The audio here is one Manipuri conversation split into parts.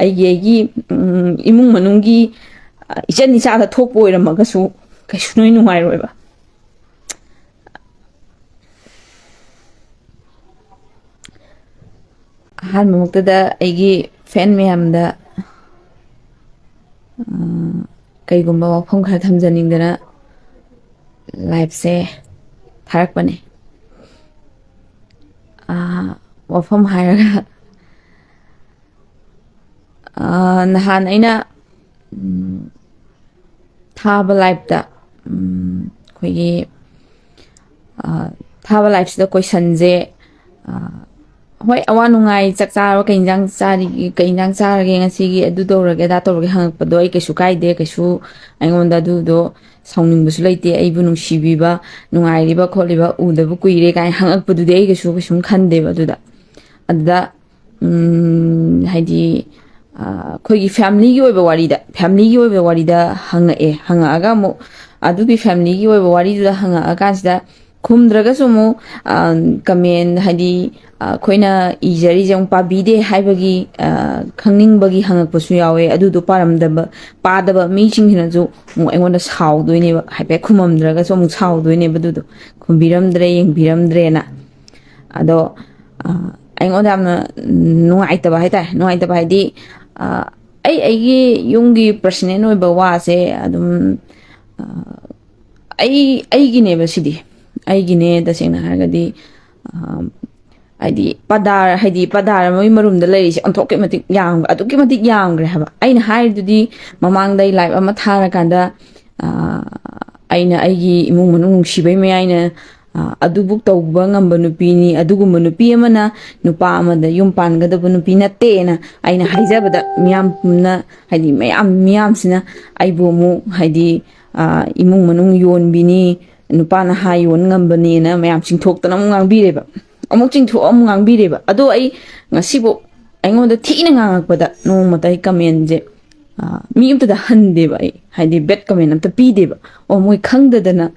ꯑꯩꯒꯤ ꯏꯃꯨꯡ ꯃꯅꯨꯡꯒꯤ ꯏꯆꯟ ꯏꯆꯥꯗ ꯊꯣꯛꯄ ꯑꯣꯏꯔꯝꯃꯒꯁꯨ ꯀꯩꯁꯨ ꯅꯣꯏ ꯅꯨꯡꯉꯥꯏꯔꯣꯏꯕ ꯑꯍꯥꯟꯕ ꯃꯛꯇꯗ ꯑꯩꯒꯤ ꯐꯦꯟ ꯃꯌꯥꯝꯗ ꯀꯩꯒꯨꯝꯕ ꯋꯥꯐꯝ ꯈꯔ ꯊꯝꯖꯅꯤꯡꯗꯅ ꯂꯥꯏꯚꯁꯦ ꯊꯥꯔꯛꯄꯅꯦ ꯋꯥꯐꯝ ꯍꯥꯏꯔꯒ ꯅꯍꯥꯟ ꯑꯩꯅ ꯊꯥꯕ ꯂꯥꯏꯚꯇ ꯑꯩꯈꯣꯏꯒꯤ ꯊꯥꯕ ꯂꯥꯏꯐꯁꯤꯗ ꯀꯣꯏꯁꯟꯁꯦ ꯍꯣꯏ ꯑꯋꯥ ꯅꯨꯡꯉꯥꯏ ꯆꯥꯛ ꯆꯥꯔꯕ ꯀꯩ ꯏꯟꯖꯥꯡ ꯀꯩ ꯏꯟꯖꯥꯡ ꯆꯥꯔꯒꯦ ꯉꯁꯤꯒꯤ ꯑꯗꯨ ꯇꯧꯔꯒꯦ ꯑꯗꯥ ꯇꯧꯔꯒꯦ ꯍꯪꯉꯛꯄꯗꯣ ꯑꯩ ꯀꯩꯁꯨ ꯀꯥꯏꯗꯦ ꯀꯩꯁꯨ ꯑꯩꯉꯣꯟꯗ ꯑꯗꯨꯗꯣ ꯁꯥꯎꯅꯤꯡꯕꯁꯨ ꯂꯩꯇꯦ ꯑꯩꯕꯨ ꯅꯨꯡꯁꯤꯕꯤꯕ ꯅꯨꯡꯉꯥꯏꯔꯤꯕ ꯈꯣꯠꯂꯤꯕ ꯎꯗꯕ ꯀꯨꯏꯔꯦ ꯀꯥꯏꯅ ꯍꯪꯉꯛꯄꯗꯨꯗꯤ ꯑꯩ ꯀꯩꯁꯨꯝ ꯈꯟꯗꯦꯕ ꯑꯗꯨꯗ ꯍꯥꯏꯗꯤ ꯑꯩꯈꯣꯏꯒꯤ ꯐꯦꯃꯤꯂꯤꯒꯤ ꯑꯣꯏꯕ ꯋꯥꯔꯤꯗ ꯍꯪꯉꯛꯑꯒ ꯑꯃꯨꯛ ꯑꯗꯨꯒꯤ ꯐꯦꯃꯤꯂꯤꯒꯤ ꯑꯣꯏꯕ ꯋꯥꯔꯤꯗꯨꯗ ꯍꯪꯉꯛꯑꯀꯥꯟꯁꯤꯗ ꯈꯨꯝꯗ꯭ꯔꯒꯁꯨ ꯑꯃꯨꯛ ꯀꯃꯦꯟ ꯍꯥꯏꯗꯤ ꯑꯩꯈꯣꯏꯅ ꯏꯖꯔꯤꯁꯦ ꯑꯃꯨꯛ ꯄꯥꯕꯤꯗꯦ ꯍꯥꯏꯕꯒꯤ ꯈꯪꯅꯤꯡꯕꯒꯤ ꯍꯪꯉꯛꯄꯁꯨ ꯌꯥꯎꯋꯦ ꯑꯗꯨꯗꯣ ꯄꯥꯗꯕ ꯃꯤꯁꯤꯡꯁꯤꯅꯁꯨ ꯑꯃꯨꯛ ꯑꯩꯉꯣꯟꯗ ꯁꯥꯎꯗꯣꯏꯅꯦꯕ ꯍꯥꯏꯐꯦꯠ ꯈꯨꯝꯃꯝꯗ꯭ꯔꯒꯁꯨ ꯑꯃꯨꯛ ꯁꯥꯎꯗꯣꯏꯅꯦꯕ ꯑꯗꯨꯗꯣ ꯈꯨꯝꯕꯤꯔꯝꯗ꯭ꯔꯦ ꯌꯦꯡꯕꯤꯔꯝꯗ꯭ꯔꯦꯅ ꯑꯗꯣ ꯑꯩꯉꯣꯟꯗ ꯌꯥꯝꯅ ꯅꯨꯡꯉꯥꯏꯇꯕ ꯍꯥꯏꯇꯥꯔꯦ ꯅꯨꯡꯉꯥꯏꯇꯕ ꯍꯥꯏꯗꯤ ꯑꯩꯒꯤ ꯌꯨꯝꯒꯤ ꯄꯔꯁꯣꯅꯦꯜ ꯑꯣꯏꯕ ꯋꯥꯁꯦ ꯑꯗꯨꯝ ꯑꯩꯒꯤꯅꯦꯕ ꯁꯤꯗꯤ ꯑꯩꯒꯤꯅꯦ ꯇꯁꯦꯡꯅ ꯍꯥꯏꯔꯒꯗꯤ ꯍꯥꯏꯗꯤ ꯄꯗꯥꯔ ꯑꯃꯒꯤ ꯃꯔꯨꯝꯗ ꯂꯩꯔꯤꯁꯦ ꯑꯗꯨꯛꯀꯤ ꯃꯇꯤꯛ ꯌꯥꯝꯈ꯭ꯔꯦ ꯍꯥꯏꯕ ꯑꯩꯅ ꯍꯥꯏꯔꯤꯗꯨꯗꯤ ꯃꯃꯥꯡꯗ ꯑꯩ ꯂꯥꯏꯚ ꯑꯃ ꯊꯥꯔꯀꯥꯟꯗ ꯑꯩꯅ ꯑꯩꯒꯤ ꯏꯃꯨꯡ ꯃꯅꯨꯡ ꯅꯨꯡꯁꯤꯕꯩ ꯃꯌꯥꯏꯅ ꯑꯗꯨꯕꯨ ꯇꯧꯕ ꯉꯝꯕ ꯅꯨꯄꯤꯅꯤ ꯑꯗꯨꯒꯨꯝꯕ ꯅꯨꯄꯤ ꯑꯃꯅ ꯅꯨꯄꯥ ꯑꯃꯗ ꯌꯨꯝ ꯄꯥꯟꯒꯗꯕ ꯅꯨꯄꯤ ꯅꯠꯇꯦꯅ ꯑꯩꯅ ꯍꯥꯏꯖꯕꯗ ꯃꯤꯌꯥꯝꯅ ꯍꯥꯏꯗꯤ ꯃꯤꯌꯥꯝꯁꯤꯅ ꯑꯩꯕꯨ ꯑꯃꯨꯛ ꯍꯥꯏꯗꯤ ꯏꯃꯨꯡ ꯃꯅꯨꯡ ꯌꯣꯟꯕꯤꯅꯤ ꯅꯨꯄꯥꯅ ꯍꯥ ꯌꯣꯟ ꯉꯝꯕꯅꯦꯅ ꯃꯌꯥꯝ ꯆꯤꯡꯊꯣꯛꯇꯅ ꯑꯃꯨꯛ ꯉꯥꯡꯕꯤꯔꯦꯕ ꯑꯃꯨꯛ ꯉꯥꯡꯕꯤꯔꯦꯕ ꯑꯗꯣ ꯑꯩ ꯉꯁꯤꯐꯥꯎ ꯑꯩꯉꯣꯟꯗ ꯊꯤꯅ ꯉꯥꯡꯉꯛꯄꯗ ꯅꯣꯡꯃꯇ ꯑꯩ ꯀꯃꯦꯟꯁꯦ ꯃꯤ ꯑꯃꯇꯗ ꯍꯟꯗꯦꯕ ꯑꯩ ꯍꯥꯏꯗꯤ ꯕꯦꯠ ꯀꯃꯦꯟ ꯑꯝꯇ ꯄꯤꯗꯦꯕ ꯃꯣꯏ ꯈꯪꯗꯗꯅ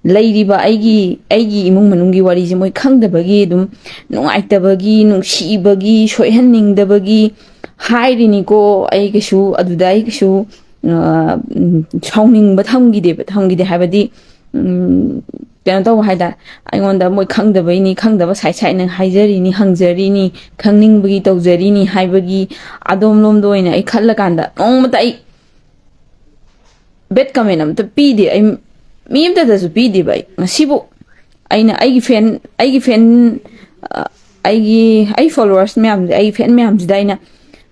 ꯂꯩꯔꯤꯕ ꯑꯩꯒꯤ ꯏꯃꯨꯡ ꯃꯅꯨꯡꯒꯤ ꯋꯥꯔꯤꯁꯦ ꯃꯣꯏ ꯈꯪꯗꯕꯒꯤ ꯑꯗꯨꯝ ꯅꯨꯡꯉꯥꯏꯇꯕꯒꯤ ꯅꯨꯡꯁꯤꯕꯒꯤ ꯁꯣꯏꯍꯟꯅꯤꯡꯗꯕꯒꯤ ꯍꯥꯏꯔꯤꯅꯤꯀꯣ ꯑꯗꯨꯗ ꯑꯩ ꯀꯩꯁꯨ ꯁꯥꯎꯅꯤꯡꯕ ꯊꯝꯈꯤꯗꯦ ꯍꯥꯏꯕꯗꯤ ꯀꯩꯅꯣ ꯇꯧꯕ ꯍꯥꯏꯇꯥꯔꯦ ꯑꯩꯉꯣꯟꯗ ꯃꯣꯏ ꯈꯪꯗꯕꯩꯅꯤ ꯈꯪꯗꯕ ꯁꯥꯏꯠꯅ ꯍꯥꯏꯖꯔꯤꯅꯤ ꯍꯪꯖꯔꯤꯅꯤ ꯈꯪꯅꯤꯡꯕꯒꯤ ꯇꯧꯖꯔꯤꯅꯤ ꯍꯥꯏꯕꯒꯤ ꯑꯗꯣꯝꯂꯣꯝꯗ ꯑꯣꯏꯅ ꯑꯩ ꯈꯜꯂꯀꯥꯟꯗ ꯅꯣꯡꯃꯇ ꯑꯩ ꯕꯦꯠ ꯀꯃꯦꯟ ꯑꯝꯇ ꯄꯤꯗꯦ ꯑꯩ ꯃꯤ ꯑꯃꯇꯗꯁꯨ ꯄꯤꯗꯦꯕ ꯑꯩ ꯉꯁꯤꯕꯨ ꯑꯩꯅ ꯑꯩ ꯐꯣꯂꯣꯋꯔꯁ ꯃꯌꯥꯝꯁꯦ ꯑꯩꯒꯤ ꯐꯦꯟ ꯃꯌꯥꯝꯁꯤꯗ ꯑꯩꯅ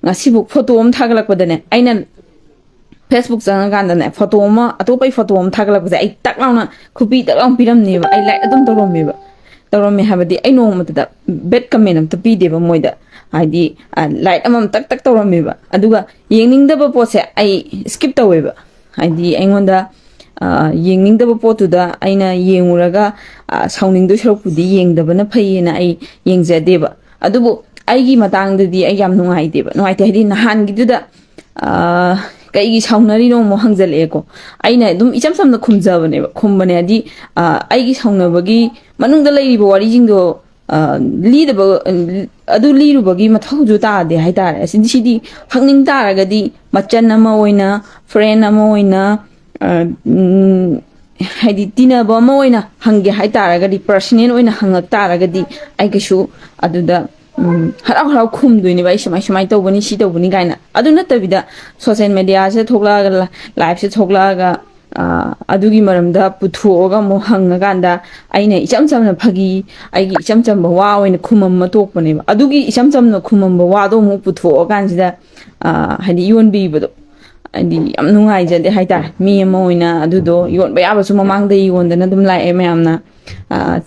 ꯉꯁꯤꯕꯨ ꯐꯣꯇꯣ ꯑꯃ ꯊꯥꯒꯠꯂꯛꯄꯗꯅꯦ ꯑꯩꯅ ꯐꯦꯁꯕꯨꯛ ꯆꯪꯉꯀꯥꯟꯗꯅꯦ ꯑꯇꯣꯞꯄꯩ ꯐꯣꯇꯣ ꯑꯃ ꯊꯥꯒꯠꯂꯛꯄꯁꯦ ꯑꯩ ꯇꯛ ꯂꯥꯎꯅ ꯈꯨꯕꯤ ꯇꯛ ꯂꯥꯎꯅ ꯄꯤꯔꯝꯅꯦꯕ ꯑꯩ ꯂꯥꯏꯛ ꯑꯗꯨꯝ ꯇꯧꯔꯝꯃꯦ ꯍꯥꯏꯕꯗꯤ ꯑꯩ ꯅꯣꯡꯃꯇꯗ ꯕꯦꯠ ꯀꯃꯦꯟ ꯑꯝꯇ ꯄꯤꯗꯦꯕ ꯃꯣꯏꯗ ꯍꯥꯏꯗꯤ ꯂꯥꯏꯛ ꯑꯃꯃꯝ ꯇꯛ ꯇꯧꯔꯝꯃꯦꯕ ꯑꯗꯨꯒ ꯌꯦꯡꯅꯤꯡꯗꯕ ꯄꯣꯠꯁꯦ ꯑꯩ ꯁ꯭ꯀꯤꯞ ꯇꯧꯋꯦꯕ ꯍꯥꯏꯗꯤ ꯑꯩꯉꯣꯟꯗ ꯌꯦꯡꯅꯤꯡꯗꯕ ꯄꯣꯠꯇꯨꯗ ꯑꯩꯅ ꯌꯦꯡꯉꯨꯔꯒ ꯁꯥꯎꯅꯤꯡꯗꯣꯏ ꯁꯔꯨꯛꯄꯨꯗꯤ ꯌꯦꯡꯗꯕꯅ ꯐꯩꯌꯦꯅ ꯑꯩ ꯌꯦꯡꯖꯗꯦꯕ ꯑꯗꯨꯕꯨ ꯑꯩꯒꯤ ꯃꯇꯥꯡꯗꯗꯤ ꯑꯩ ꯌꯥꯝ ꯅꯨꯡꯉꯥꯏꯇꯦ ꯍꯥꯏꯗꯤ ꯅꯍꯥꯟꯒꯤꯗꯨꯗ ꯀꯩꯒꯤ ꯁꯥꯎꯅꯔꯤꯅꯣ ꯑꯃꯨꯛ ꯍꯪꯖꯜꯂꯛꯑꯦꯀꯣ ꯑꯩꯅ ꯑꯗꯨꯝ ꯏꯆꯝ ꯆꯝꯅ ꯈꯨꯝꯕꯅꯦ ꯍꯥꯏꯗꯤ ꯑꯩꯒꯤ ꯁꯥꯎꯅꯕꯒꯤ ꯃꯅꯨꯡꯗ ꯂꯩꯔꯤꯕ ꯋꯥꯔꯤꯁꯤꯡꯗꯣ ꯂꯤꯔꯨꯕꯒꯤ ꯃꯊꯧꯁꯨ ꯇꯥꯗꯦ ꯍꯥꯏꯇꯥꯔꯦ ꯁꯤꯗꯤ ꯍꯪꯅꯤꯡ ꯇꯥꯔꯒꯗꯤ ꯃꯆꯟ ꯑꯃ ꯑꯣꯏꯅ ꯐ꯭ꯔꯦꯟ ꯑꯃ ꯑꯣꯏꯅ ꯍꯥꯏꯗꯤ ꯇꯤꯟꯅꯕ ꯑꯃ ꯑꯣꯏꯅ ꯍꯪꯒꯦ ꯍꯥꯏꯇꯥꯔꯒꯗꯤ ꯄꯔꯁꯣꯅꯦꯜ ꯑꯣꯏꯅ ꯍꯪꯉꯛ ꯇꯥꯔꯒꯗꯤ ꯑꯩ ꯀꯩꯁꯨ ꯑꯗꯨꯗ ꯍꯔꯥꯎ ꯈꯨꯝꯗꯣꯏꯅꯦꯕ ꯑꯩ ꯁꯨꯃꯥꯏꯅ ꯇꯧꯕꯅꯤ ꯁꯤ ꯇꯧꯕꯅꯤ ꯀꯥꯏꯅ ꯑꯗꯨ ꯅꯠꯇꯕꯤꯗ ꯁꯣꯁꯦꯜ ꯃꯦꯗꯤꯌꯥꯁꯤꯗ ꯊꯣꯛꯂꯛꯑꯒ ꯂꯥꯏꯐꯁꯦ ꯊꯣꯛꯂꯛꯑꯒ ꯑꯗꯨꯒꯤ ꯃꯔꯝꯗ ꯄꯨꯊꯣꯛꯑꯒ ꯑꯃꯨꯛ ꯍꯪꯉꯀꯥꯟꯗ ꯑꯩꯅ ꯏꯆꯝꯆꯝꯅ ꯑꯩꯒꯤ ꯏꯆꯝꯆꯝꯕ ꯋꯥ ꯑꯣꯏꯅ ꯈꯨꯃꯝꯃ ꯇꯣꯛꯄꯅꯦꯕ ꯑꯗꯨꯒꯤ ꯏꯆꯝ ꯆꯝꯅ ꯈꯨꯃꯝꯕ ꯋꯥꯗꯣ ꯑꯃꯨꯛ ꯄꯨꯊꯣꯛꯑꯀꯥꯟꯁꯤꯗ ꯍꯥꯏꯗꯤ ꯌꯣꯟꯕꯤꯕꯗꯣ ꯍꯥꯏꯗꯤ ꯌꯥꯝ ꯅꯨꯡꯉꯥꯏꯖꯗꯦ ꯍꯥꯏꯇꯥꯔꯦ ꯃꯤ ꯑꯃ ꯑꯣꯏꯅ ꯑꯗꯨꯗꯣ ꯌꯣꯟꯕ ꯌꯥꯕꯁꯨ ꯃꯃꯥꯡꯗ ꯌꯣꯟꯗꯅ ꯑꯗꯨꯝ ꯂꯥꯛꯑꯦ ꯃꯌꯥꯝꯅ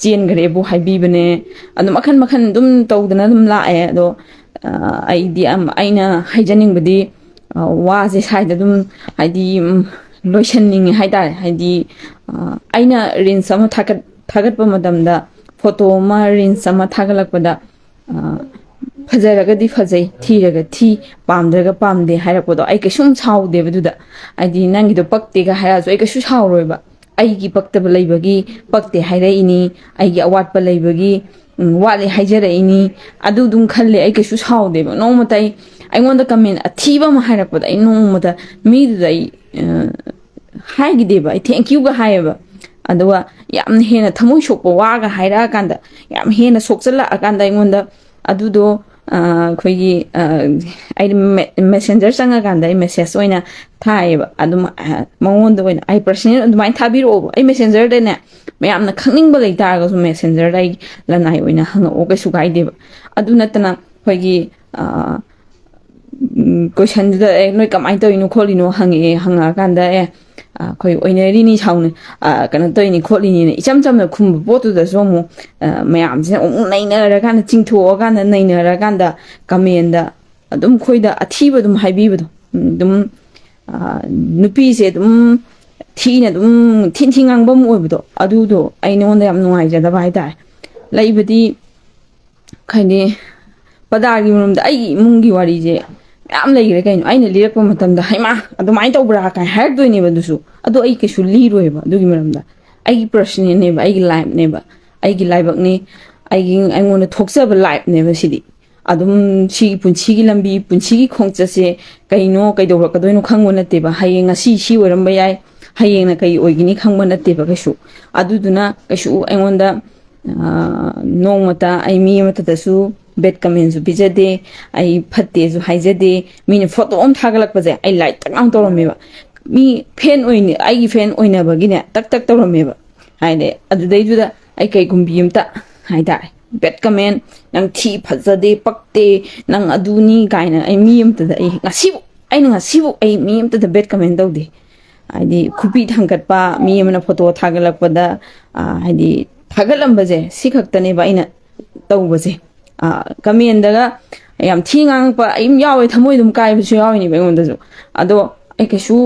ꯆꯦꯟꯈ꯭ꯔꯦꯕꯨ ꯍꯥꯏꯕꯤꯕꯅꯦ ꯑꯗꯨꯝ ꯃꯈꯟ ꯑꯗꯨꯝ ꯇꯧꯗꯅ ꯑꯗꯨꯝ ꯂꯥꯛꯑꯦ ꯑꯗꯣ ꯑꯩꯅ ꯍꯥꯏꯖꯅꯤꯡꯕꯗꯤ ꯋꯥꯁꯦ ꯁ꯭ꯋꯥꯏꯗ ꯑꯗꯨꯝ ꯍꯥꯏꯗꯤ ꯂꯣꯏꯁꯟꯅꯤꯡꯉꯦ ꯍꯥꯏꯇꯥꯔꯦ ꯍꯥꯏꯗꯤ ꯑꯩꯅ ꯔꯤꯜꯁ ꯑꯃ ꯊꯥꯒꯠꯄ ꯃꯇꯝꯗ ꯐꯣꯇꯣ ꯑꯃ ꯔꯤꯜꯁ ꯑꯃ ꯊꯥꯒꯠꯂꯛꯄꯗ ꯐꯖꯔꯒꯗꯤ ꯐꯖꯩ ꯊꯤꯔꯒ ꯊꯤ ꯄꯥꯝꯗ꯭ꯔꯒ ꯄꯥꯝꯗꯦ ꯍꯥꯏꯔꯛꯄꯗꯣ ꯑꯩ ꯀꯩꯁꯨꯝ ꯁꯥꯎꯗꯦꯕ ꯑꯗꯨꯗ ꯍꯥꯏꯗꯤ ꯅꯪꯒꯤꯗꯣ ꯄꯛꯇꯦꯒ ꯍꯥꯏꯔꯛꯑꯁꯨ ꯑꯩ ꯀꯩꯁꯨ ꯁꯥꯎꯔꯣꯏꯕ ꯑꯩꯒꯤ ꯄꯛꯇꯕ ꯂꯩꯕꯒꯤ ꯄꯛꯇꯦ ꯍꯥꯏꯔꯛꯏꯅꯤ ꯑꯩꯒꯤ ꯑꯋꯥꯠꯄ ꯂꯩꯕꯒꯤ ꯋꯥꯠꯂꯦ ꯍꯥꯏꯖꯔꯛꯏꯅꯤ ꯑꯗꯨ ꯑꯗꯨꯝ ꯈꯜꯂꯦ ꯑꯩ ꯀꯩꯁꯨ ꯁꯥꯎꯗꯦꯕ ꯅꯣꯡꯃꯇ ꯑꯩꯉꯣꯟꯗ ꯀꯃꯦꯟ ꯑꯊꯤꯕ ꯑꯃ ꯍꯥꯏꯔꯛꯄꯗ ꯑꯩ ꯅꯣꯡꯃꯗ ꯃꯤꯗꯨꯗ ꯑꯩ ꯍꯥꯏꯈꯤꯗꯦꯕ ꯑꯩ ꯊꯦꯡꯀ꯭ꯌꯨꯒ ꯍꯥꯏꯌꯦꯕ ꯑꯗꯨꯒ ꯌꯥꯝꯅ ꯍꯦꯟꯅ ꯊꯃꯣꯏ ꯁꯣꯛꯄ ꯋꯥꯒ ꯍꯥꯏꯔꯛꯑꯀꯥꯟꯗ ꯌꯥꯝ ꯍꯦꯟꯅ ꯁꯣꯛꯆꯜꯂꯛꯑꯀꯥꯟꯗ ꯑꯩꯉꯣꯟꯗ ꯑꯗꯨꯗꯣ ꯑꯩꯈꯣꯏꯒꯤ ꯑꯩ ꯃꯦꯁꯦꯟꯖꯔ ꯆꯪꯉꯀꯥꯟꯗ ꯑꯩ ꯃꯦꯁꯦꯖ ꯑꯣꯏꯅ ꯊꯥꯏꯌꯦꯕ ꯑꯗꯨꯝ ꯃꯉꯣꯟꯗ ꯑꯣꯏꯅ ꯑꯩ ꯄꯔꯁꯅꯦꯜ ꯑꯗꯨꯃꯥꯏꯅ ꯊꯥꯕꯤꯔꯛꯑꯣꯕ ꯑꯩ ꯃꯦꯁꯦꯟꯖꯔꯗꯅꯦ ꯃꯌꯥꯝꯅ ꯈꯪꯅꯤꯡꯕ ꯂꯩꯇꯥꯔꯒꯁꯨ ꯃꯦꯁꯦꯟꯖꯔꯗ ꯑꯩ ꯂꯅꯥꯏ ꯑꯣꯏꯅ ꯍꯪꯉꯛꯑꯣ ꯀꯩꯁꯨ ꯀꯥꯏꯗꯦꯕ ꯑꯗꯨ ꯅꯠꯇꯅ ꯑꯩꯈꯣꯏꯒꯤ ꯀꯣꯏꯁꯟꯗꯨꯗ ꯅꯣꯏ ꯀꯃꯥꯏꯅ ꯇꯧꯔꯤꯅꯣ ꯈꯣꯠꯂꯤꯅꯣ ꯍꯪꯉꯛꯑꯦ ꯍꯪꯉꯛꯑꯀꯥꯟꯗ ꯑꯩꯈꯣꯏ ꯑꯣꯏꯅꯔꯤꯅꯤ ꯁꯥꯎꯅ ꯀꯩꯅꯣ ꯇꯧꯔꯤꯅꯤ ꯈꯣꯠꯂꯤꯅꯤꯅ ꯏꯆꯝ ꯆꯝꯅ ꯈꯨꯝꯕ ꯄꯣꯠꯇꯨꯗꯁꯨ ꯑꯃꯨꯛ ꯃꯌꯥꯝꯁꯤꯅ ꯑꯃꯨꯛ ꯅꯩꯅꯔꯀꯥꯟꯗ ꯆꯤꯡꯊꯣꯛꯑꯀꯥꯟꯗ ꯅꯩꯅꯔꯀꯥꯟꯗ ꯀꯃꯦꯟꯗ ꯑꯗꯨꯝ ꯑꯩꯈꯣꯏꯗ ꯑꯊꯤꯕ ꯑꯗꯨꯝ ꯍꯥꯏꯕꯤꯕꯗꯣ ꯑꯗꯨꯝ ꯅꯨꯄꯤꯁꯦ ꯑꯗꯨꯝ ꯊꯤꯅ ꯑꯗꯨꯝ ꯊꯤ ꯉꯥꯡꯕ ꯑꯃ ꯑꯣꯏꯕꯗꯣ ꯑꯗꯨꯗꯣ ꯑꯩ ꯅꯉꯣꯟꯗ ꯌꯥꯝ ꯅꯨꯡꯉꯥꯏꯖꯗꯕ ꯍꯥꯏꯇꯥꯔꯦ ꯂꯩꯕꯗꯤ ꯈꯪꯗꯦ ꯄꯗꯥꯔꯒꯤ ꯃꯔꯝꯗ ꯑꯩꯒꯤ ꯏꯃꯨꯡꯒꯤ ꯋꯥꯔꯤꯁꯦ ꯃꯌꯥꯝ ꯂꯩꯈ꯭ꯔꯦ ꯀꯩꯅꯣ ꯑꯩꯅ ꯂꯤꯔꯛꯄ ꯃꯇꯝꯗ ꯍꯩꯃꯥ ꯑꯗꯨꯃꯥꯏꯅ ꯇꯧꯕ꯭ꯔꯥ ꯀꯥꯏꯅ ꯍꯥꯏꯔꯛꯇꯣꯏꯅꯦꯕ ꯑꯗꯨꯁꯨ ꯑꯗꯣ ꯑꯩ ꯀꯩꯁꯨ ꯂꯤꯔꯣꯏꯕ ꯑꯗꯨꯒꯤ ꯃꯔꯝꯗ ꯑꯩꯒꯤ ꯄꯔꯁꯅꯦꯜꯅꯦꯕ ꯑꯩꯒꯤ ꯂꯥꯏꯐꯅꯦꯕ ꯑꯩꯒꯤ ꯂꯥꯏꯕꯛꯅꯤ ꯑꯩꯉꯣꯟꯗ ꯊꯣꯛꯆꯕ ꯂꯥꯏꯐꯅꯦꯕ ꯁꯤꯗꯤ ꯑꯗꯨꯝ ꯁꯤꯒꯤ ꯄꯨꯟꯁꯤꯒꯤ ꯂꯝꯕꯤ ꯄꯨꯟꯁꯤꯒꯤ ꯈꯣꯡꯆꯠꯁꯦ ꯀꯩꯅꯣ ꯀꯩꯗꯧꯔꯛꯀꯗꯣꯏꯅꯣ ꯈꯪꯕ ꯅꯠꯇꯦꯕ ꯍꯌꯦꯡ ꯉꯁꯤ ꯁꯤ ꯑꯣꯏꯔꯝꯕ ꯌꯥꯏ ꯍꯌꯦꯡꯅ ꯀꯩ ꯑꯣꯏꯒꯅꯤ ꯈꯪꯕ ꯅꯠꯇꯦꯕ ꯀꯩꯁꯨ ꯑꯗꯨꯗꯨꯅ ꯀꯩꯁꯨ ꯑꯩꯉꯣꯟꯗ ꯅꯣꯡꯃꯇ ꯑꯩ ꯃꯤ ꯑꯃꯠꯇꯗꯁꯨ ꯕꯦꯠ ꯀꯃꯦꯟꯁꯨ ꯄꯤꯖꯗꯦ ꯑꯩ ꯐꯠꯇꯦꯁꯨ ꯍꯥꯏꯖꯗꯦ ꯃꯤꯅ ꯐꯣꯇꯣ ꯑꯃ ꯊꯥꯒꯠꯂꯛꯄꯁꯦ ꯑꯩ ꯂꯥꯏꯛ ꯇꯛ ꯂꯥꯎꯅ ꯇꯧꯔꯝꯃꯦꯕ ꯃꯤ ꯐꯦꯟ ꯑꯣꯏꯅꯤ ꯑꯩꯒꯤ ꯐꯦꯟ ꯑꯣꯏꯅꯕꯒꯤꯅꯦ ꯇꯛ ꯇꯛ ꯇꯧꯔꯝꯃꯦꯕ ꯍꯥꯏꯗꯤ ꯑꯗꯨꯗꯩꯗꯨꯗ ꯑꯩ ꯀꯩꯒꯨꯝꯕꯤ ꯑꯃꯇ ꯍꯥꯏꯇꯥꯔꯦ ꯕꯦꯠ ꯀꯃꯦꯟ ꯅꯪ ꯊꯤ ꯐꯖꯗꯦ ꯄꯛꯇꯦ ꯅꯪ ꯑꯗꯨꯅꯤ ꯀꯥꯏꯅ ꯑꯩ ꯃꯤ ꯑꯃꯇꯗ ꯑꯩꯅ ꯉꯁꯤꯕꯨ ꯑꯩ ꯃꯤ ꯑꯃꯇꯗ ꯕꯦꯠ ꯀꯃꯦꯟ ꯇꯧꯗꯦ ꯍꯥꯏꯗꯤ ꯈꯨꯕꯤ ꯊꯥꯡꯒꯠꯄ ꯃꯤ ꯑꯃꯅ ꯐꯣꯇꯣ ꯊꯥꯒꯠꯂꯛꯄꯗ ꯍꯥꯏꯗꯤ ꯊꯥꯒꯠꯂꯝꯕꯁꯦ ꯁꯤ ꯈꯛꯇꯅꯦꯕ ꯑꯩꯅ ꯇꯧꯕꯁꯦ ꯀꯃꯦꯟꯗꯒ ꯌꯥꯝ ꯊꯤ ꯉꯥꯡꯉꯛꯄ ꯑꯩꯝ ꯌꯥꯎꯋꯦ ꯊꯃꯣꯏ ꯑꯗꯨꯝ ꯀꯥꯏꯕꯁꯨ ꯌꯥꯎꯔꯤꯅꯦꯕ ꯑꯩꯉꯣꯟꯗꯁꯨ ꯑꯗꯣ ꯑꯩ ꯀꯩꯁꯨ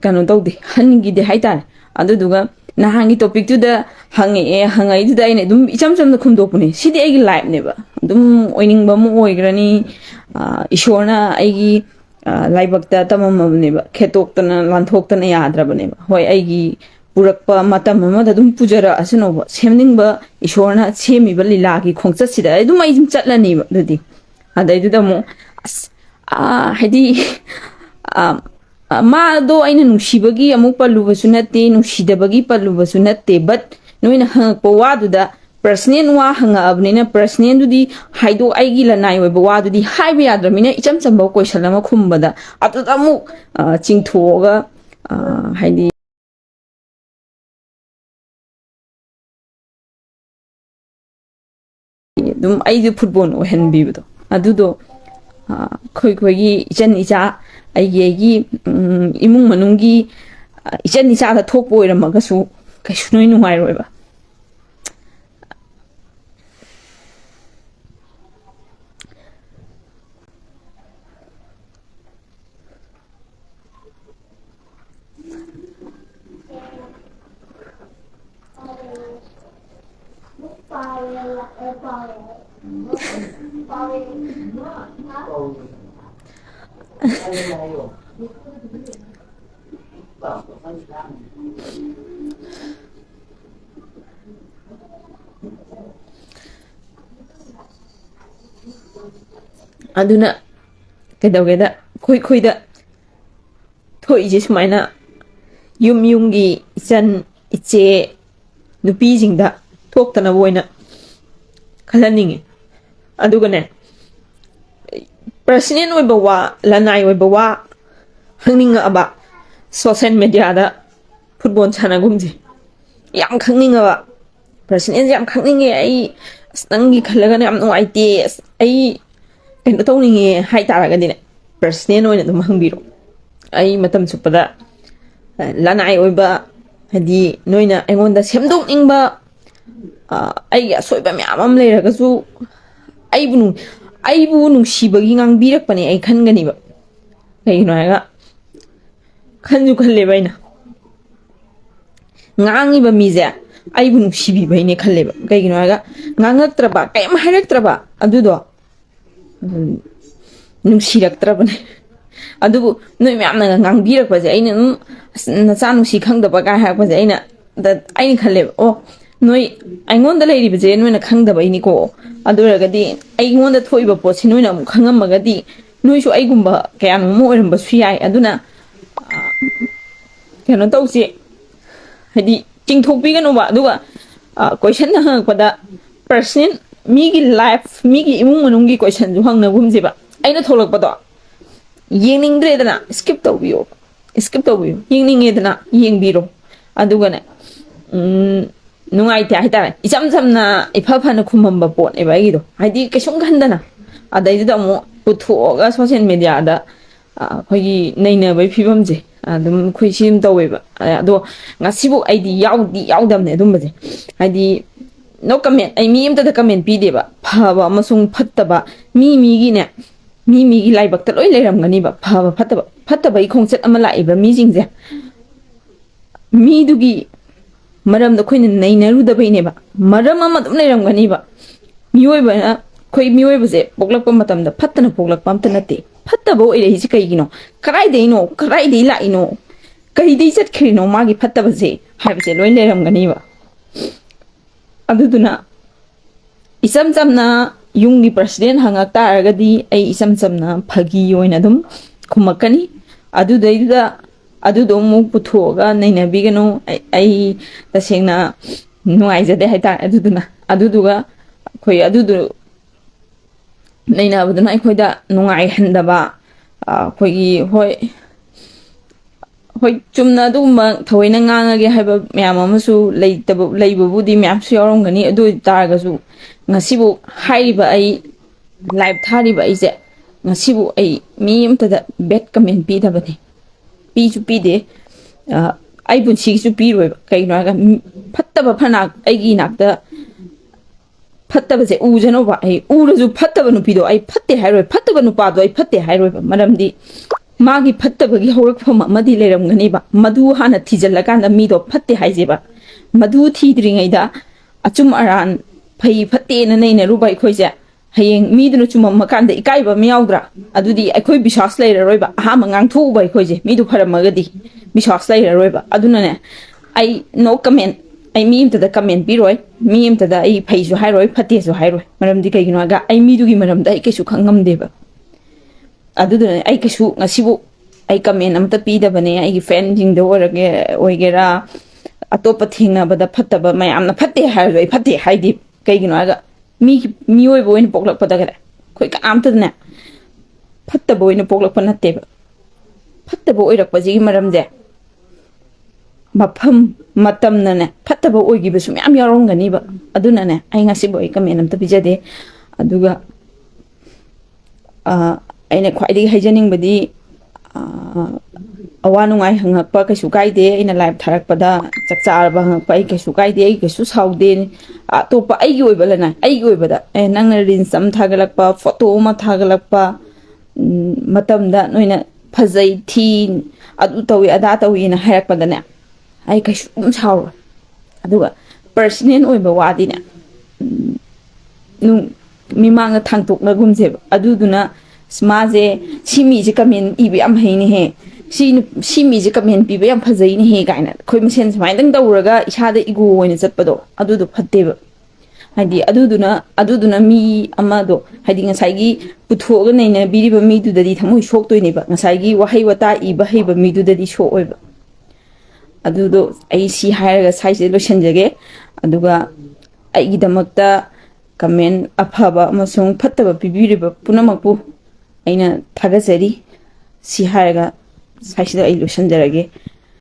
ꯀꯩꯅꯣ ꯇꯧꯗꯦ ꯍꯟꯈꯤꯗꯦ ꯍꯥꯏꯇꯥꯔꯦ ꯑꯗꯨꯗꯨꯒ ꯅꯍꯥꯟꯒꯤ ꯇꯣꯄꯤꯛꯇꯨꯗ ꯍꯪꯉꯛꯏꯗꯨꯗ ꯑꯩꯅ ꯑꯗꯨꯝ ꯏꯆꯝ ꯆꯝꯅ ꯈꯨꯝꯗꯣꯛꯄꯅꯦ ꯁꯤꯗꯤ ꯑꯩꯒꯤ ꯂꯥꯏꯐꯅꯦꯕ ꯑꯗꯨꯝ ꯑꯣꯏꯅꯤꯡꯕ ꯑꯃ ꯑꯣꯏꯈ꯭ꯔꯅꯤ ꯏꯁꯣꯔꯅ ꯑꯩꯒꯤ ꯂꯥꯏꯕꯛꯇ ꯇꯝꯃꯝꯃꯕꯅꯦꯕ ꯈꯦꯠꯇꯣꯛꯇꯅ ꯂꯥꯟꯊꯣꯛꯇꯅ ꯌꯥꯗ꯭ꯔꯕꯅꯦꯕ ꯍꯣꯏ ꯑꯩꯒꯤ ꯄꯨꯔꯛꯄ ꯃꯇꯝ ꯑꯃꯗ ꯑꯗꯨꯝ ꯄꯨꯖꯔꯛꯑꯁꯅꯣꯕ ꯁꯦꯝꯅꯤꯡꯕ ꯏꯁꯣꯔꯅ ꯁꯦꯝꯃꯤꯕ ꯂꯤꯂꯥꯒꯤ ꯈꯣꯡꯆꯠꯁꯤꯗ ꯑꯗꯨꯝ ꯑꯩ ꯑꯗꯨꯝ ꯆꯠꯂꯅꯤꯕ ꯑꯗꯨꯗꯤ ꯑꯗꯩꯗꯨꯗ ꯑꯃꯨꯛ ꯍꯥꯏꯗꯤ ꯃꯥꯗꯣ ꯑꯩꯅ ꯅꯨꯡꯁꯤꯕꯒꯤ ꯑꯃꯨꯛ ꯄꯜꯂꯨꯕꯁꯨ ꯅꯠꯇꯦ ꯅꯨꯡꯁꯤꯗꯕꯒꯤ ꯄꯜꯂꯨꯕꯁꯨ ꯅꯠꯇꯦ ꯕꯠ ꯅꯣꯏꯅ ꯍꯪꯉꯛꯄ ꯋꯥꯗꯨꯗ ꯄꯔꯁꯅꯦꯜ ꯋꯥ ꯍꯪꯉꯛꯑꯕꯅꯤꯅ ꯄꯔꯁꯅꯦꯜꯗꯨꯗꯤ ꯑꯩꯒꯤ ꯂꯅꯥꯏ ꯑꯣꯏꯕ ꯋꯥꯗꯨꯗꯤ ꯍꯥꯏꯕ ꯌꯥꯗ꯭ꯔꯕꯅꯤꯅ ꯏꯆꯝ ꯆꯝꯕ ꯀꯣꯏꯁꯟ ꯑꯃ ꯈꯨꯝꯕꯗ ꯑꯗꯨꯗ ꯑꯃꯨꯛ ꯆꯤꯡꯊꯣꯛꯑꯒ ꯍꯥꯏꯗꯤ ꯑꯗꯨꯝ ꯑꯩꯁꯨ ꯐꯨꯠꯕꯣꯜ ꯑꯣꯏꯍꯟꯕꯤꯕꯗꯣ ꯑꯗꯨꯗꯣ ꯑꯩꯈꯣꯏꯒꯤ ꯏꯆꯟ ꯏꯆꯥ ꯑꯩꯒꯤ ꯏꯃꯨꯡ ꯃꯅꯨꯡꯒꯤ ꯏꯆꯟ ꯏꯆꯥꯗ ꯊꯣꯛꯄ ꯑꯣꯏꯔꯝꯃꯒꯁꯨ ꯀꯩꯁꯨ ꯅꯣꯏ ꯅꯨꯡꯉꯥꯏꯔꯣꯏꯕ ꯑꯗꯨꯅ ꯀꯩꯗꯧꯒꯦꯗ ꯑꯩꯈꯣꯏꯗ ꯊꯣꯛꯏꯁꯦ ꯁꯨꯃꯥꯏꯅ ꯌꯨꯝꯒꯤ ꯏꯆꯟ ꯏꯆꯦ ꯅꯨꯄꯤꯁꯤꯡꯗ ꯊꯣꯛꯇꯅꯕ ꯑꯣꯏꯅ ꯈꯜꯍꯟꯅꯤꯡꯉꯤ ꯑꯗꯨꯒꯅꯦ ꯄꯔꯁꯅꯦꯜ ꯑꯣꯏꯕ ꯋꯥ ꯂꯅꯥꯏ ꯑꯣꯏꯕ ꯋꯥ ꯈꯪꯅꯤꯡꯉꯛꯑꯕ ꯁꯣꯁꯦꯜ ꯃꯦꯗꯤꯌꯥꯗ ꯐꯨꯠꯕꯣꯜ ꯁꯥꯟꯅꯒꯨꯝꯁꯦ ꯌꯥꯝ ꯈꯪꯅꯤꯡꯉꯕ ꯄꯔꯁꯅꯦꯜꯁꯦ ꯌꯥꯝ ꯈꯪꯅꯤꯡꯉꯦ ꯑꯩ ꯑꯁ ꯅꯪꯒꯤ ꯈꯜꯂꯒꯅ ꯌꯥꯝ ꯅꯨꯡꯉꯥꯏꯇꯦ ꯑꯁ ꯑꯩ ꯀꯩꯅꯣ ꯇꯧꯅꯤꯡꯉꯦ ꯍꯥꯏꯇꯥꯔꯒꯗꯤꯅꯦ ꯄꯔꯁꯅꯦꯜ ꯑꯣꯏꯅ ꯑꯗꯨꯝ ꯍꯪꯕꯤꯔꯛꯑꯣ ꯑꯩ ꯃꯇꯝ ꯆꯨꯞꯄꯗ ꯂꯅꯥꯏ ꯑꯣꯏꯕ ꯍꯥꯏꯗꯤ ꯅꯣꯏꯅ ꯑꯩꯉꯣꯟꯗ ꯁꯦꯝꯗꯣꯛꯅꯤꯡꯕ ꯑꯩꯒꯤ ꯑꯁꯣꯏꯕ ꯃꯌꯥꯝ ꯑꯃ ꯂꯩꯔꯒꯁꯨ ꯑꯩꯕꯨ ꯅꯨꯡꯁꯤꯕꯒꯤ ꯉꯥꯡꯕꯤꯔꯛꯄꯅꯦ ꯑꯩ ꯈꯟꯒꯅꯤꯕ ꯀꯩꯒꯤꯅꯣ ꯍꯥꯏꯔꯒ ꯈꯟꯁꯨ ꯈꯜꯂꯦꯕ ꯑꯩꯅ ꯉꯥꯡꯉꯤꯕ ꯃꯤꯁꯦ ꯑꯩꯕꯨ ꯅꯨꯡꯁꯤꯕꯤꯕꯩꯅꯦ ꯈꯜꯂꯦꯕ ꯀꯩꯒꯤꯅꯣ ꯍꯥꯏꯔꯒ ꯉꯥꯡꯉꯛꯇ꯭ꯔꯕ ꯀꯩꯝ ꯍꯥꯏꯔꯛꯇ꯭ꯔꯕ ꯑꯗꯨꯗꯣ ꯅꯨꯡꯁꯤꯔꯛꯇ꯭ꯔꯕꯅꯦ ꯑꯗꯨꯕꯨ ꯅꯣꯏ ꯃꯌꯥꯝꯅꯒ ꯉꯥꯡꯕꯤꯔꯛꯄꯁꯦ ꯑꯩꯅ ꯑꯗꯨꯝ ꯅꯆꯥ ꯅꯨꯡꯁꯤ ꯈꯪꯗꯕ ꯀꯥꯏ ꯍꯥꯏꯔꯛꯄꯁꯦ ꯑꯩꯅ ꯈꯜꯂꯦꯕ ꯑꯣ ꯅꯣꯏ ꯑꯩꯉꯣꯟꯗ ꯂꯩꯔꯤꯕꯁꯦ ꯅꯣꯏꯅ ꯈꯪꯗꯕꯩꯅꯤꯀꯣ ꯑꯗꯨ ꯑꯣꯏꯔꯒꯗꯤ ꯑꯩꯉꯣꯟꯗ ꯊꯣꯛꯏꯕ ꯄꯣꯠꯁꯤ ꯅꯣꯏꯅ ꯑꯃꯨꯛ ꯈꯪꯉꯝꯃꯒꯗꯤ ꯅꯣꯏꯁꯨ ꯑꯩꯒꯨꯝꯕ ꯀꯌꯥꯅꯣꯝ ꯑꯣꯏꯔꯝꯕꯁꯨ ꯌꯥꯏ ꯑꯗꯨꯅ ꯀꯩꯅꯣ ꯇꯧꯁꯤ ꯍꯥꯏꯗꯤ ꯆꯤꯡꯊꯣꯛꯄꯤꯒꯅꯨꯕ ꯑꯗꯨꯒ ꯀꯣꯏꯁꯟ ꯍꯪꯉꯛꯄꯗ ꯄꯔꯁꯅꯦꯜ ꯃꯤꯒꯤ ꯂꯥꯏꯐ ꯃꯤꯒꯤ ꯏꯃꯨꯡ ꯃꯅꯨꯡꯒꯤ ꯀꯣꯏꯁꯟꯁꯨ ꯍꯪꯅꯒꯨꯝꯁꯦꯕ ꯑꯩꯅ ꯊꯣꯛꯂꯛꯄꯗꯣ ꯌꯦꯡꯅꯤꯡꯗ꯭ꯔꯦꯗꯅ ꯁ꯭ꯀꯤꯞ ꯇꯧꯕꯤꯌꯣ ꯁ꯭ꯀꯤꯞ ꯇꯧꯕꯤꯌꯨ ꯌꯦꯡꯅꯤꯡꯉꯦꯗꯅ ꯌꯦꯡꯕꯤꯔꯣ ꯑꯗꯨꯒꯅꯦ ꯅꯨꯡꯉꯥꯏꯇꯦ ꯍꯥꯏꯇꯥꯔꯦ ꯏꯆꯝ ꯆꯝꯅ ꯏꯐ ꯐꯅ ꯈꯨꯝꯃꯝꯕ ꯄꯣꯠꯅꯦꯕ ꯑꯩꯒꯤꯗꯣ ꯍꯥꯏꯗꯤ ꯀꯩꯁꯨꯝ ꯈꯟꯗꯅ ꯑꯗꯩꯗꯨꯗ ꯑꯃꯨꯛ ꯄꯨꯊꯣꯛꯑꯒ ꯁꯣꯁꯤꯌꯦꯜ ꯃꯦꯗꯤꯌꯥꯗ ꯑꯩꯈꯣꯏꯒꯤ ꯅꯩꯅꯕꯒꯤ ꯐꯤꯕꯝꯁꯦ ꯑꯗꯨꯝ ꯑꯩꯈꯣꯏ ꯁꯤ ꯑꯗꯨꯝ ꯇꯧꯋꯦꯕ ꯑꯗꯣ ꯉꯁꯤꯕꯨ ꯑꯩꯗꯤ ꯌꯥꯎꯗꯕꯅꯦ ꯑꯗꯨꯝꯕꯁꯦ ꯍꯥꯏꯗꯤ ꯅꯣ ꯀꯃꯦꯟ ꯑꯩ ꯃꯤ ꯑꯃꯇꯗ ꯀꯃꯦꯟ ꯄꯤꯗꯦꯕ ꯐꯕ ꯑꯃꯁꯨꯡ ꯐꯠꯇꯕ ꯃꯤꯒꯤꯅꯦ ꯃꯤꯒꯤ ꯂꯥꯏꯕꯛꯇ ꯂꯣꯏ ꯂꯩꯔꯝꯒꯅꯤꯕ ꯐꯕ ꯐꯠꯇꯕꯒꯤ ꯈꯣꯡꯆꯠ ꯑꯃ ꯂꯥꯛꯏꯕ ꯃꯤꯁꯤꯡꯁꯦ ꯃꯤꯗꯨꯒꯤ ꯃꯔꯝꯗ ꯑꯩꯈꯣꯏꯅ ꯅꯩꯅꯔꯨꯗꯕꯩꯅꯦꯕ ꯃꯔꯝ ꯑꯃ ꯑꯗꯨꯝ ꯂꯩꯔꯝꯒꯅꯤꯕ ꯃꯤꯑꯣꯏꯕꯅ ꯑꯩꯈꯣই ꯃꯤꯑꯣꯏꯕꯁꯦ ꯄꯣꯛꯂꯛꯄ ꯃꯇꯝꯗ ꯐꯠꯇꯅ ꯄꯣꯛꯂꯛꯄ ꯑꯝꯇ ꯅꯠꯇꯦ ꯐꯠꯇꯕ ꯑꯣꯏꯔꯛꯏꯁꯤ ꯀꯩꯒꯤꯅꯣ ꯀꯗꯥꯏꯗꯒꯤ ꯂꯥꯛꯏꯅꯣ ꯀꯩꯗꯩ ꯆꯠꯈ꯭ꯔꯤꯅꯣ ꯃꯥꯒꯤ ꯐꯠꯇꯕꯁꯦ ꯍꯥꯏꯕꯁꯦ ꯂꯣꯏ ꯂꯩꯔꯝꯒꯅꯤꯕ ꯑꯗꯨꯗꯨꯅ ꯏꯆꯝ ꯆꯝꯅ ꯌꯨꯝꯒꯤ ꯄ꯭ꯔꯁꯤꯗꯦꯟ ꯍꯪꯉꯛ ꯇꯥꯔꯒꯗꯤ ꯑꯩ ꯏꯆꯝ ꯆꯝꯅ ꯐꯥꯒꯤ ꯑꯣꯏꯅ ꯑꯗꯨꯝ ꯈꯨꯝꯃꯛꯀꯅꯤ ꯑꯗꯨꯗꯩꯗꯨꯗ ꯑꯗꯨꯗꯣ ꯑꯃꯨꯛ ꯄꯨꯊꯣꯛꯑꯒ ꯅꯩꯅꯕꯤꯒꯅꯨ ꯑꯩ ꯇꯁꯦꯡꯅ ꯅꯨꯡꯉꯥꯏꯖꯗꯦ ꯍꯥꯏꯇꯥꯔꯦ ꯑꯗꯨꯗꯨꯒ ꯑꯩꯈꯣꯏ ꯑꯗꯨꯗꯨ ꯅꯩꯅꯕꯗꯨꯅ ꯑꯩꯈꯣꯏꯗ ꯅꯨꯡꯉꯥꯏꯍꯟꯗꯕ ꯑꯩꯈꯣꯏꯒꯤ ꯍꯣꯏ ꯆꯨꯝꯅ ꯑꯗꯨꯒꯨꯝꯕ ꯊꯑꯣꯏꯅ ꯉꯥꯡꯉꯒꯦ ꯍꯥꯏꯕ ꯃꯌꯥꯝ ꯑꯃꯁꯨ ꯂꯩꯕꯕꯨꯗꯤ ꯃꯌꯥꯝꯁꯨ ꯌꯥꯎꯔꯝꯒꯅꯤ ꯑꯗꯨ ꯑꯣꯏ ꯇꯥꯔꯒꯁꯨ ꯉꯁꯤꯕꯨ ꯍꯥꯏꯔꯤꯕ ꯑꯩ ꯂꯥꯏꯚ ꯊꯥꯔꯤꯕ ꯑꯩꯁꯦ ꯉꯁꯤꯕꯨ ꯑꯩ ꯃꯤ ꯑꯃꯇꯗ ꯕꯦꯠ ꯀꯃꯦꯟ ꯄꯤꯗꯕꯅꯤ ꯄꯤꯁꯨ ꯄꯤꯗꯦ ꯑꯩ ꯄꯨꯟꯁꯤꯒꯤꯁꯨ ꯄꯤꯔꯣꯏꯕ ꯀꯩꯒꯤꯅꯣ ꯍꯥꯏꯔꯒ ꯐꯠꯇꯕ ꯐꯅ ꯑꯩꯒꯤ ꯏꯅꯥꯛꯇ ꯐꯠꯇꯕꯁꯦ ꯎꯖꯅꯣꯕ ꯑꯩ ꯎꯔꯁꯨ ꯐꯠꯇꯕ ꯅꯨꯄꯤꯗꯣ ꯑꯩ ꯐꯠꯇꯦ ꯍꯥꯏꯔꯣꯏ ꯐꯠꯇꯕ ꯅꯨꯄꯥꯗꯣ ꯑꯩ ꯐꯠꯇꯦ ꯍꯥꯏꯔꯣꯏꯕ ꯃꯔꯝꯗꯤ ꯃꯥꯒꯤ ꯐꯠꯇꯕꯒꯤ ꯍꯧꯔꯛꯐꯝ ꯑꯃꯗꯤ ꯂꯩꯔꯝꯒꯅꯤꯕ ꯃꯗꯨ ꯍꯥꯟꯅ ꯊꯤꯖꯤꯜꯂꯀꯥꯟꯗ ꯃꯤꯗꯣ ꯐꯠꯇꯦ ꯍꯥꯏꯖꯦꯕ ꯃꯗꯨ ꯊꯤꯗ꯭ꯔꯤꯉꯩꯗ ꯑꯆꯨꯝ ꯑꯔꯥꯟ ꯐꯩ ꯐꯠꯇꯦꯅ ꯅꯩꯅꯔꯨꯕ ꯑꯩꯈꯣꯏꯁꯦ ꯍꯌꯦꯡ ꯃꯤꯗꯨꯅ ꯆꯨꯝꯃꯝꯃꯀꯥꯟꯗ ꯏꯀꯥꯏꯕ ꯑꯃ ꯌꯥꯎꯗ꯭ꯔꯥ ꯑꯗꯨꯗꯤ ꯑꯩꯈꯣꯏ ꯕꯤꯁ꯭ꯋꯥꯁ ꯂꯩꯔꯔꯣꯏꯕ ꯑꯍꯥꯟꯕ ꯉꯥꯡꯊꯣꯛꯎꯕ ꯑꯩꯈꯣꯏꯁꯦ ꯃꯤꯗꯨ ꯐꯔꯝꯃꯒꯗꯤ ꯕꯤꯁ꯭ꯋꯥꯁ ꯂꯩꯔꯔꯣꯏꯕ ꯑꯗꯨꯅꯅꯦ ꯑꯩ ꯅꯣ ꯀꯃꯦꯟ ꯑꯩ ꯃꯤ ꯑꯃꯇꯗ ꯀꯃꯦꯟ ꯄꯤꯔꯣꯏ ꯃꯤ ꯑꯃꯇꯗ ꯑꯩ ꯐꯩꯁꯨ ꯍꯥꯏꯔꯣꯏ ꯐꯠꯇꯦꯁꯨ ꯍꯥꯏꯔꯣꯏ ꯃꯔꯝꯗꯤ ꯀꯩꯒꯤꯅꯣ ꯍꯥꯏꯔꯒ ꯑꯩ ꯃꯤꯗꯨꯒꯤ ꯃꯔꯝꯗ ꯑꯩ ꯀꯩꯁꯨ ꯈꯪꯉꯝꯗꯦꯕ ꯑꯗꯨꯗꯨꯅ ꯑꯩ ꯀꯩꯁꯨ ꯉꯁꯤꯕꯨ ꯑꯩ ꯀꯃꯦꯟ ꯑꯝꯇ ꯄꯤꯗꯕꯅꯦ ꯑꯩꯒꯤ ꯐ꯭ꯔꯦꯟꯁꯤꯡꯗ ꯑꯣꯏꯒꯦꯔꯥ ꯑꯇꯣꯞꯄ ꯊꯦꯡꯅꯕꯗ ꯐꯠꯇꯕ ꯃꯌꯥꯝꯅ ꯐꯠꯇꯦ ꯍꯥꯏꯔꯁꯨ ꯑꯩ ꯐꯠꯇꯦ ꯍꯥꯏꯗꯤ ꯀꯩꯒꯤꯅꯣ ꯍꯥꯏꯔꯒ ꯃꯤꯑꯣꯏꯕ ꯑꯣꯏꯅ ꯄꯣꯛꯂꯛꯄꯗꯒꯅꯦ ꯑꯩꯈꯣꯏ ꯀꯅꯥꯝꯇꯗꯅꯦ ꯐꯠꯇꯕ ꯑꯣꯏꯅ ꯄꯣꯛꯂꯛꯄ ꯅꯠꯇꯦꯕ ꯐꯠꯇꯕ ꯑꯣꯏꯔꯛꯄꯁꯤꯒꯤ ꯃꯔꯝꯁꯦ ꯃꯐꯝ ꯃꯇꯝꯅꯅꯦ ꯐꯠꯇꯕ ꯑꯣꯏꯈꯤꯕꯁꯨ ꯃꯌꯥꯝ ꯌꯥꯎꯔꯝꯒꯅꯤꯕ ꯑꯗꯨꯅꯅꯦ ꯑꯩ ꯉꯁꯤꯕꯨ ꯑꯩ ꯀꯃꯦꯟ ꯑꯝꯇ ꯄꯤꯖꯗꯦ ꯑꯗꯨꯒ ꯑꯩꯅ ꯈ꯭ꯋꯥꯏꯗꯒꯤ ꯍꯥꯏꯖꯅꯤꯡꯕꯗꯤ ꯑꯋꯥ ꯅꯨꯡꯉꯥꯏ ꯍꯪꯉꯛꯄ ꯀꯩꯁꯨ ꯀꯥꯏꯗꯦ ꯑꯩꯅ ꯂꯥꯏꯚ ꯊꯥꯔꯛꯄꯗ ꯆꯥꯛ ꯆꯥꯔꯕ ꯍꯪꯉꯛꯄ ꯑꯩ ꯀꯩꯁꯨ ꯀꯥꯏꯗꯦ ꯑꯩ ꯀꯩꯁꯨ ꯁꯥꯎꯗꯦ ꯑꯇꯣꯞꯄ ꯑꯩꯒꯤ ꯑꯣꯏꯕ ꯂꯅꯥꯏ ꯑꯩꯒꯤ ꯑꯣꯏꯕꯗ ꯅꯪꯅ ꯔꯤꯜꯁ ꯑꯃ ꯊꯥꯒꯠꯂꯛꯄ ꯐꯣꯇꯣ ꯑꯃ ꯊꯥꯒꯠꯂꯛꯄ ꯃꯇꯝꯗ ꯅꯣꯏꯅ ꯐꯖꯩ ꯊꯤ ꯑꯗꯨ ꯇꯧꯏ ꯑꯗꯥ ꯇꯧꯏꯅ ꯍꯥꯏꯔꯛꯄꯗꯅꯦ ꯑꯩ ꯀꯩꯁꯨ ꯁꯥꯎꯔꯣꯏ ꯑꯗꯨꯒ ꯄꯔꯁꯅꯦꯜ ꯑꯣꯏꯕ ꯋꯥꯗꯤꯅꯦ ꯃꯤꯃꯥꯡꯗ ꯊꯥꯡꯇꯣꯛꯅꯒꯨꯝꯁꯦꯕ ꯑꯗꯨꯗꯨꯅ ꯃꯥꯁꯦ ꯁꯤ ꯃꯤꯁꯦ ꯀꯃꯦꯟ ꯏꯕ ꯌꯥꯝ ꯍꯩꯅꯦꯍꯦ ꯁꯤ ꯃꯤꯁꯦ ꯀꯃꯦꯟ ꯄꯤꯕ ꯌꯥꯝ ꯐꯖꯩꯅꯦꯍꯦ ꯀꯥꯏꯅ ꯑꯩꯈꯣꯏ ꯃꯁꯦꯟ ꯁꯨꯃꯥꯏꯅꯗꯪ ꯇꯧꯔꯒ ꯏꯁꯥꯗ ꯏꯒꯣ ꯑꯣꯏꯅ ꯆꯠꯄꯗꯣ ꯑꯗꯨꯗꯣ ꯐꯠꯇꯦꯕ ꯍꯥꯏꯗꯤ ꯑꯗꯨꯗꯨꯅ ꯃꯤ ꯑꯃꯗꯣ ꯍꯥꯏꯗꯤ ꯉꯁꯥꯏꯒꯤ ꯄꯨꯊꯣꯛꯑꯒ ꯅꯩꯅꯕꯤꯔꯤꯕ ꯃꯤꯗꯨꯗꯗꯤ ꯊꯃꯣꯏ ꯁꯣꯛꯇꯣꯏꯅꯦꯕ ꯉꯁꯥꯏꯒꯤ ꯋꯥꯍꯩ ꯋꯥꯇꯥ ꯏꯕ ꯍꯩꯕ ꯃꯤꯗꯨꯗꯗꯤ ꯁꯣꯛꯑꯣꯏꯕ ꯑꯗꯨꯗꯣ ꯑꯩ ꯁꯤ ꯍꯥꯏꯔꯒ ꯁꯥꯏꯁꯦ ꯂꯣꯏꯁꯤꯟꯖꯒꯦ ꯑꯗꯨꯒ ꯑꯩꯒꯤꯗꯃꯛꯇ ꯀꯃꯦꯟ ꯑꯐꯕ ꯑꯃꯁꯨꯡ ꯐꯠꯇꯕ ꯄꯤꯕꯤꯔꯤꯕ ꯄꯨꯝꯅꯃꯛꯄꯨ ꯑꯩꯅ ꯊꯥꯒꯠꯆꯔꯤ ꯁꯤ ꯍꯥꯏꯔꯒ ꯁꯥꯏꯁꯤꯗ ꯑꯩ ꯂꯣꯏꯁꯤꯟꯖꯔꯒꯦ